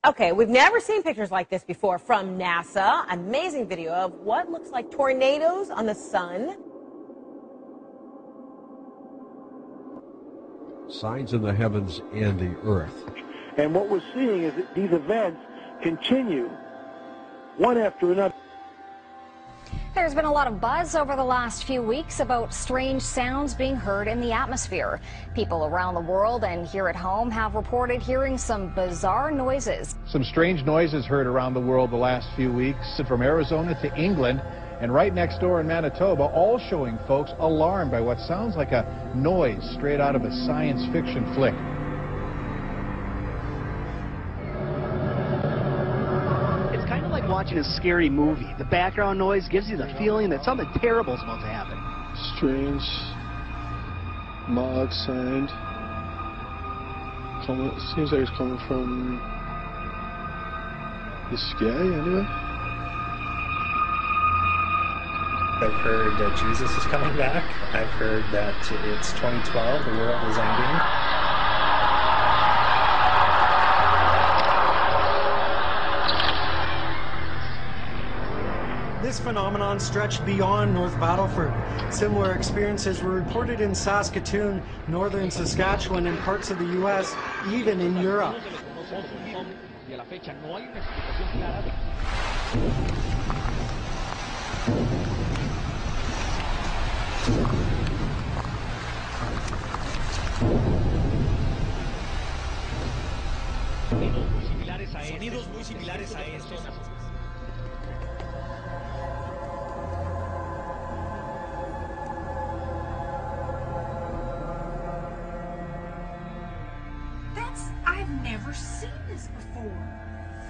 Okay, we've never seen pictures like this before from NASA. Amazing video of what looks like tornadoes on the sun. Signs in the heavens and the earth. And what we're seeing is that these events continue one after another. There's been a lot of buzz over the last few weeks about strange sounds being heard in the atmosphere. People around the world and here at home have reported hearing some bizarre noises. Some strange noises heard around the world the last few weeks, from Arizona to England and right next door in Manitoba, all showing folks alarmed by what sounds like a noise straight out of a science fiction flick. Watching a scary movie. The background noise gives you the feeling that something terrible is about to happen. Strange Mog sound. Seems like it's coming from the sky anyway. I've heard that Jesus is coming back. I've heard that it's 2012, the world is ending. This phenomenon stretched beyond North Battleford. Similar experiences were reported in Saskatoon, northern Saskatchewan, and parts of the U.S., even in Europe. Sonidos muy similares a estos. I've never seen this before.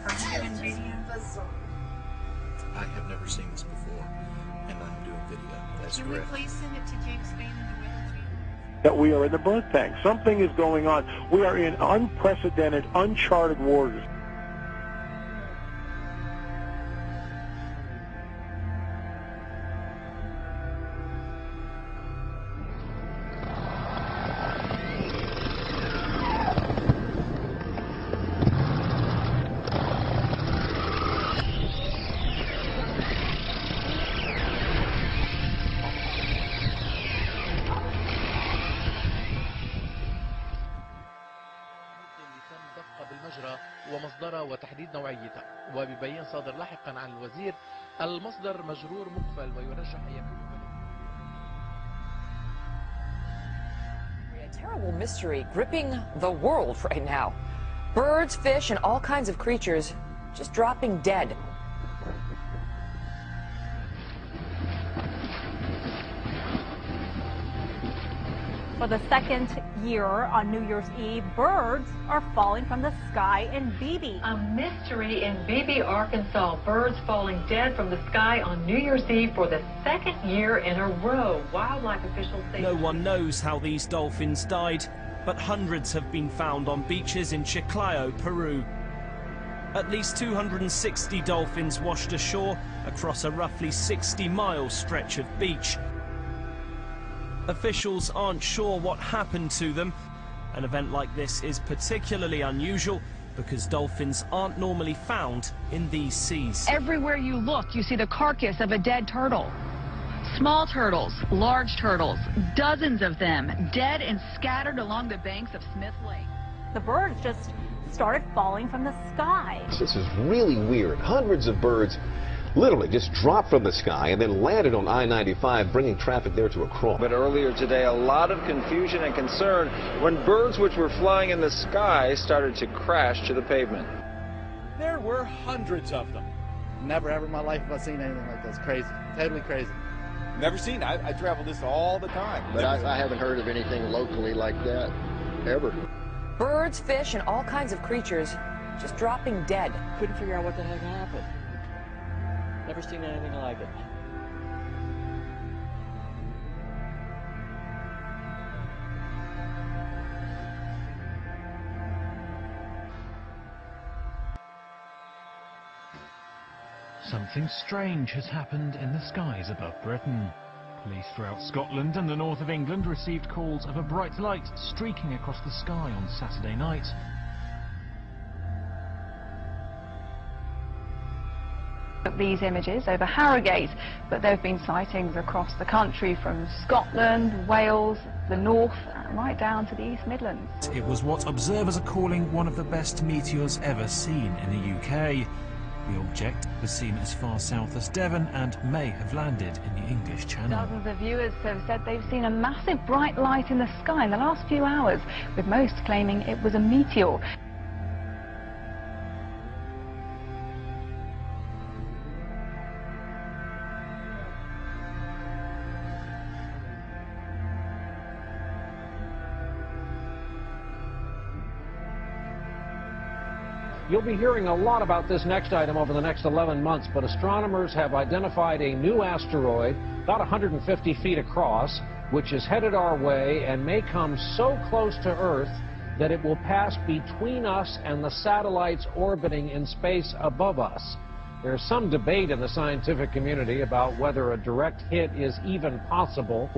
Are you doing video? I have never seen this before, and I'm doing video. That's correct. Can we please send it to James Spann and the Weather Channel? That we are in the birth tank. Something is going on. We are in unprecedented, uncharted waters. ومصدرها وتحديد نوعيتها وبيبين صادر لاحقا عن الوزير المصدر مجرور مقفل ويرجح أن يكون A terrible mystery gripping the world right now. Birds, fish, and all kinds of creatures just dropping dead. For the second year on New Year's Eve, birds are falling from the sky in Beebe. A mystery in Beebe, Arkansas. Birds falling dead from the sky on New Year's Eve for the second year in a row. Wildlife officials say no one knows how these dolphins died, but hundreds have been found on beaches in Chiclayo, Peru. At least 260 dolphins washed ashore across a roughly 60-mile stretch of beach. Officials aren't sure what happened to them. An event like this is particularly unusual because dolphins aren't normally found in these seas. Everywhere you look, you see the carcass of a dead turtle. Small turtles, large turtles, dozens of them, dead and scattered along the banks of Smith Lake. The birds just started falling from the sky. This is really weird. Hundreds of birds literally just dropped from the sky and then landed on I-95, bringing traffic there to a crawl. But earlier today, a lot of confusion and concern when birds which were flying in the sky started to crash to the pavement. There were hundreds of them. Never ever in my life have I seen anything like this. Crazy. Totally crazy. Never seen it. I travel this all the time. But I haven't heard of anything locally like that, ever. Birds, fish, and all kinds of creatures just dropping dead. Couldn't figure out what the heck happened. Never seen anything like it. Something strange has happened in the skies above Britain. Police throughout Scotland and the north of England received calls of a bright light streaking across the sky on Saturday night. These images over Harrogate, but there have been sightings across the country from Scotland, Wales, the north, right down to the East Midlands. It was what observers are calling one of the best meteors ever seen in the UK. The object was seen as far south as Devon and may have landed in the English Channel. Dozens of viewers have said they've seen a massive bright light in the sky in the last few hours, with most claiming it was a meteor. You'll be hearing a lot about this next item over the next 11 months, but astronomers have identified a new asteroid about 150 feet across, which is headed our way and may come so close to Earth that it will pass between us and the satellites orbiting in space above us. There's some debate in the scientific community about whether a direct hit is even possible.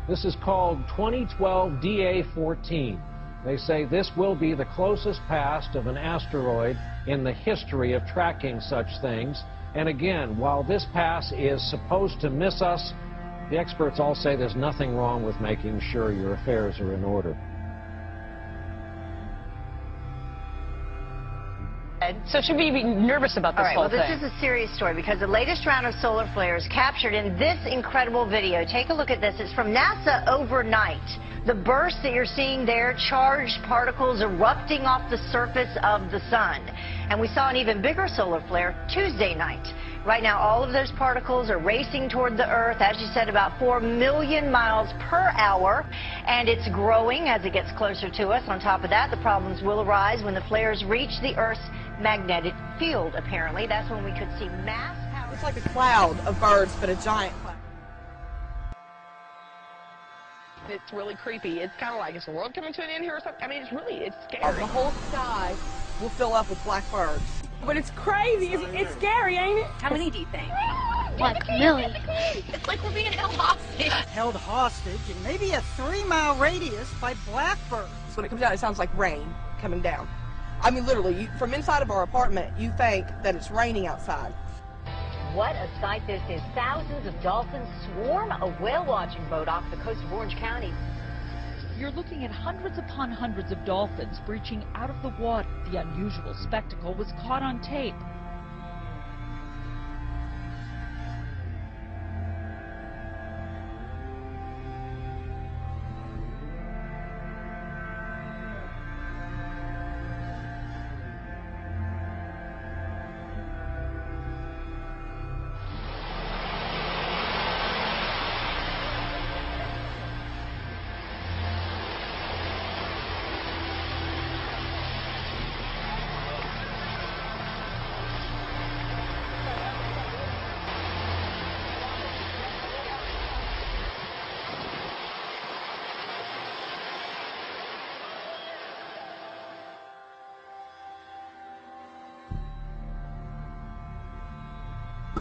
This is called 2012 DA14. They say this will be the closest pass of an asteroid in the history of tracking such things. And again, while this pass is supposed to miss us, the experts all say there's nothing wrong with making sure your affairs are in order. So should we be nervous about this whole thing? Well, this is a serious story because the latest round of solar flares captured in this incredible video. Take a look at this. It's from NASA overnight. The burst that you're seeing there, charged particles erupting off the surface of the sun. And we saw an even bigger solar flare Tuesday night. Right now, all of those particles are racing toward the Earth, as you said, about 4 million miles per hour. And it's growing as it gets closer to us. On top of that, the problems will arise when the flares reach the Earth's magnetic field, apparently. That's when we could see mass power. It's like a cloud of birds, but a giant cloud. It's really creepy. It's kind of like, is the world coming to an end here or something? I mean, it's scary. The whole sky will fill up with black birds. But it's crazy. It's scary, ain't it? How many do you think? Like a million. It's like we're being held hostage. Held hostage in maybe a 3-mile radius by blackbirds. When it comes down, it sounds like rain coming down. I mean, literally, from inside of our apartment, you think that it's raining outside. What a sight this is. Thousands of dolphins swarm a whale-watching boat off the coast of Orange County. You're looking at hundreds upon hundreds of dolphins breaching out of the water. The unusual spectacle was caught on tape.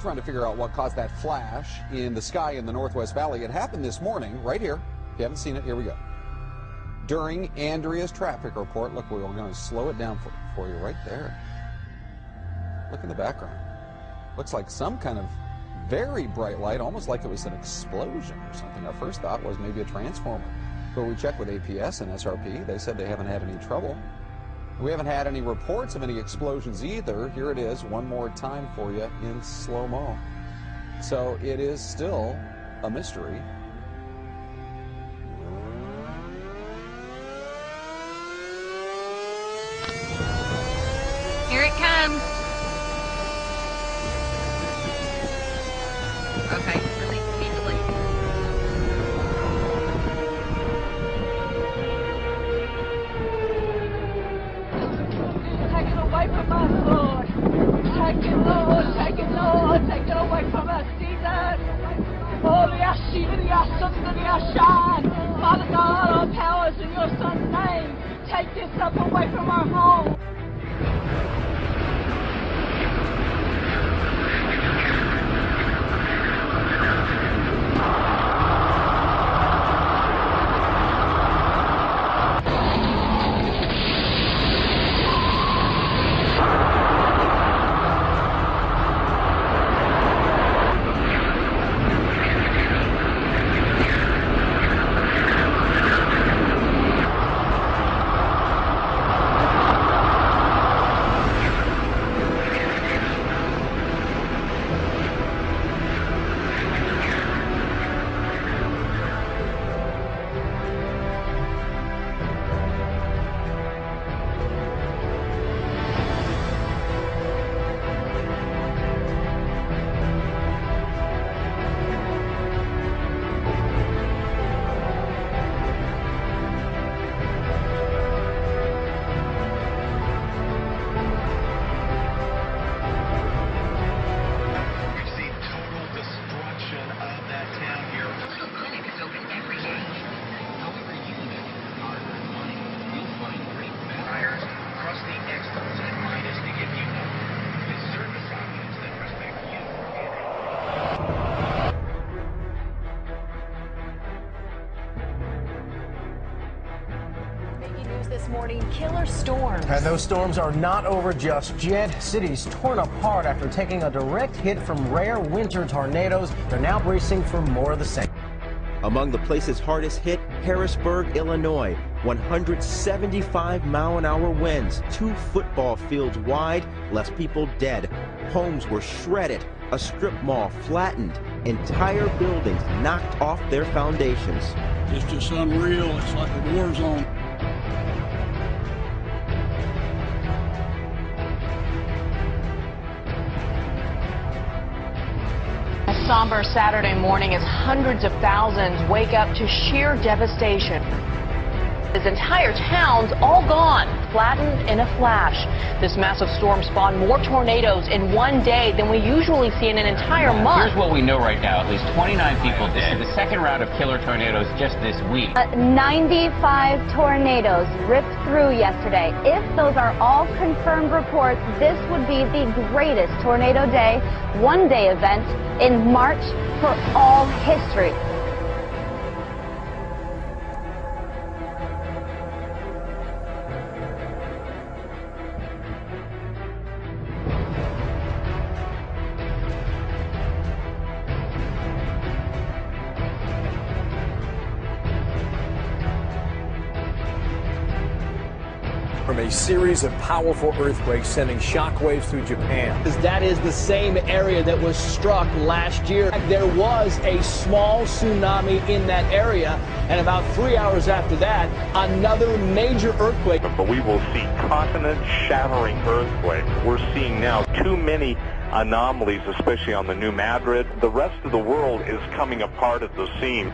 Trying to figure out what caused that flash in the sky in the Northwest Valley. It happened this morning, right here. If you haven't seen it, here we go. During Andrea's traffic report, look, we're going to slow it down for you right there. Look in the background. Looks like some kind of very bright light, almost like it was an explosion or something. Our first thought was maybe a transformer. But we checked with APS and SRP. They said they haven't had any trouble. We haven't had any reports of any explosions either. Here it is one more time for you in slow-mo. So it is still a mystery. Here it comes. Okay, release immediately. Take it away from us, Lord. Take it, Lord. Take it, Lord. Take it away from us, Jesus. Holy Ashiri, Asundari, Ashan. Father God, all powers in your Son's name. Take this up away from our home. warning killer storms. And those storms are not over just yet. Cities torn apart after taking a direct hit from rare winter tornadoes. They're now bracing for more of the same. Among the places hardest hit, Harrisburg, Illinois. 175-mile-an-hour winds, 2 football fields wide, less people dead. Homes were shredded, a strip mall flattened, entire buildings knocked off their foundations. It's just unreal. It's like a war zone. A somber Saturday morning as hundreds of thousands wake up to sheer devastation. This entire town's all gone, flattened in a flash. This massive storm spawned more tornadoes in one day than we usually see in an entire month. Here's what we know right now. At least 29 people dead. The second round of killer tornadoes just this week. 95 tornadoes ripped through yesterday. If those are all confirmed reports, this would be the greatest tornado day, one-day event in March for all history. From a series of powerful earthquakes sending shockwaves through Japan. That is the same area that was struck last year. There was a small tsunami in that area, and about 3 hours after that, another major earthquake. But we will see continent-shattering earthquakes. We're seeing now too many anomalies, especially on the New Madrid. The rest of the world is coming apart at the seams.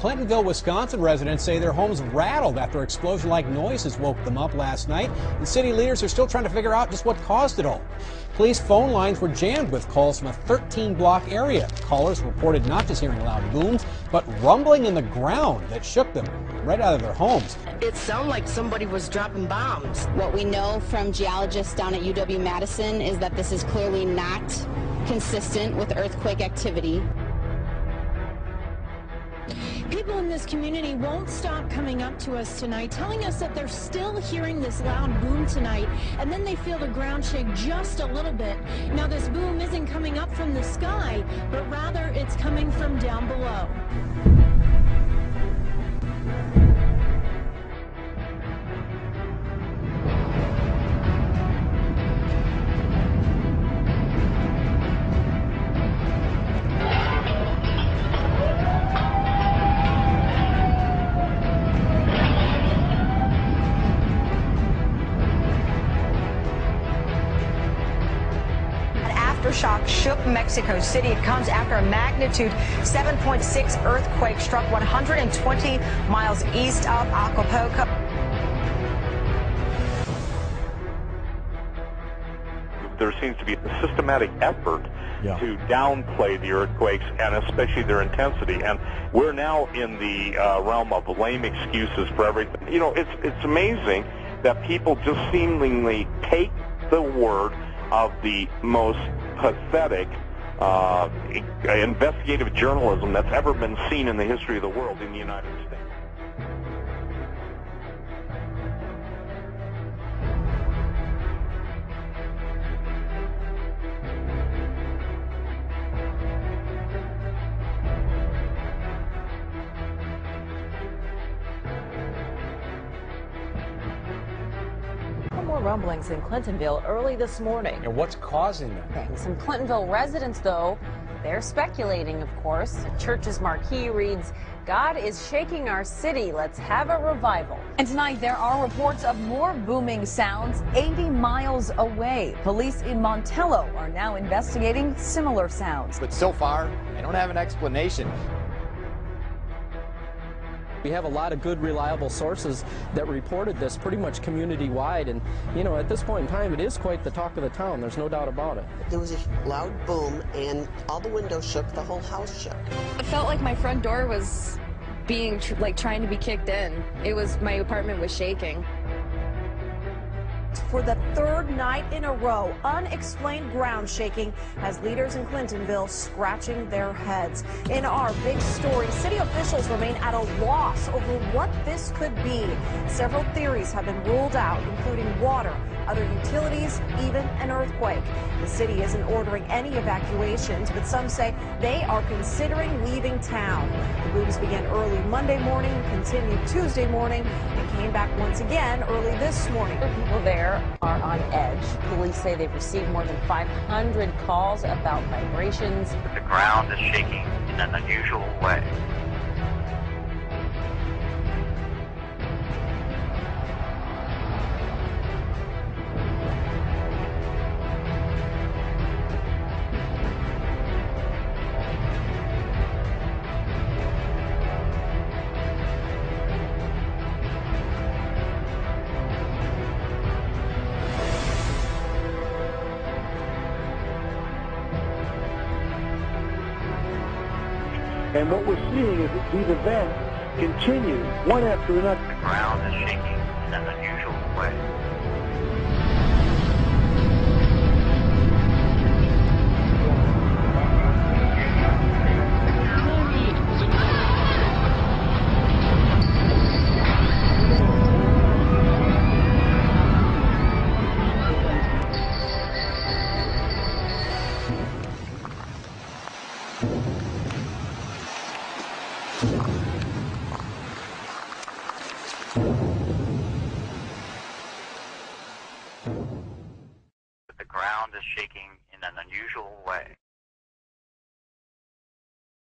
Clintonville, Wisconsin residents say their homes rattled after explosion-like noises woke them up last night, and city leaders are still trying to figure out just what caused it all. Police phone lines were jammed with calls from a 13-block area. Callers reported not just hearing loud booms, but rumbling in the ground that shook them right out of their homes. It sounded like somebody was dropping bombs. What we know from geologists down at UW-Madison is that this is clearly not consistent with earthquake activity. People in this community won't stop coming up to us tonight, telling us that they're still hearing this loud boom tonight, and then they feel the ground shake just a little bit. Now, this boom isn't coming up from the sky, but rather it's coming from down below. Aftershock shook Mexico City. It comes after a magnitude 7.6 earthquake struck 120 miles east of Acapulco. There seems to be a systematic effort to downplay the earthquakes and especially their intensity. And we're now in the realm of lame excuses for everything. You know, it's amazing that people just seemingly take the word of the most pathetic investigative journalism that's ever been seen in the history of the world in the United States. More rumblings in Clintonville early this morning. And what's causing them? Some Clintonville residents, though, they're speculating, of course. The church's marquee reads, "God is shaking our city. Let's have a revival." And tonight, there are reports of more booming sounds 80 miles away. Police in Montello are now investigating similar sounds. But so far, I don't have an explanation. We have a lot of good, reliable sources that reported this pretty much community-wide, and, you know, at this point in time, it is quite the talk of the town. There's no doubt about it. There was a loud boom, and all the windows shook, the whole house shook. It felt like my front door was being, trying to be kicked in. My apartment was shaking. For the third night in a row, unexplained ground shaking has leaders in Clintonville scratching their heads. In our big story, city officials remain at a loss over what this could be. Several theories have been ruled out, including water, other utilities, even an earthquake. The city isn't ordering any evacuations, but some say they are considering leaving town. The booms began early Monday morning, continued Tuesday morning, and came back once again early this morning. People there are on edge. Police say they've received more than 500 calls about vibrations. The ground is shaking in an unusual way. And what we're seeing is that these events continue one after another. The ground is shaking in an unusual way. The ground is shaking in an unusual way.